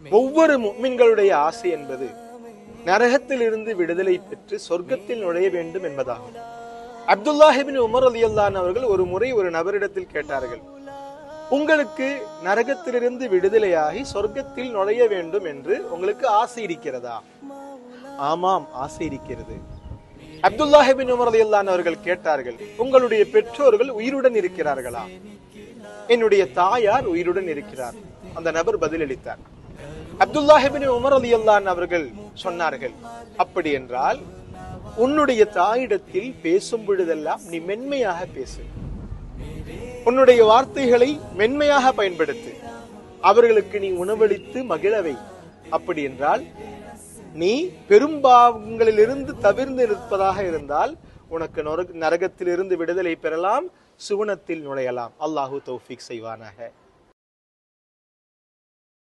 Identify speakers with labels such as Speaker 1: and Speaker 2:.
Speaker 1: ஒவ்வொரு முஃமின்களுடைய ஆசை என்பது நரகத்தில் இருந்து விடுதலை பெற்று சொர்க்கத்தில் நுழைய வேண்டும் என்பதாகும். அப்துல்லாஹ் இப்னு உமர் ரலியல்லாஹு அன்ஹு அவர்கள் ஒரு முறை ஒரு நபரிடத்தில் கேட்டார்கள், உங்களுக்கு நரகத்திலிருந்து விடுதலையாகி சொர்க்கத்தில் நுழைய வேண்டும் என்று உங்களுக்கு ஆசை இருக்கிறதா? ஆமாம், ஆசை இருக்கிறது. அப்துல்லாஹ் இப்னு உமர் ரலியல்லாஹு அன்ஹு அவர்கள் கேட்டார்கள், உங்களுடைய பெற்றோர்கள் உயிருடன் இருக்கிறார்களா? என்னுடைய தாயார் உயிருடன் இருக்கிறார். அந்த நபர் பதிலளித்தார். அப்துல்லாஹ் இப்னு உமர் ரலியல்லாஹு அன்ஹு அவர்கள் சொன்னார்கள், அப்படி என்றால் உன்னுடைய தாயிடத்தில் பேசும் பொழுதெல்லாம் நீ மென்மையாக பேசு, உன்னுடைய வார்த்தைகளை மென்மையாக பயன்படுத்து, அவர்களுக்கு நீ உணவளித்து மகிழவை. அப்படி என்றால் நீ பெரும்பாவங்களிலிருந்து தவிர்ந்து நிற்பதாக இருந்தால் உனக்கு நரகத்திலிருந்து விடுதலை பெறலாம், சுவனத்தில் நுழையலாம். அல்லாஹு தௌஃபீக் செய்வானாக.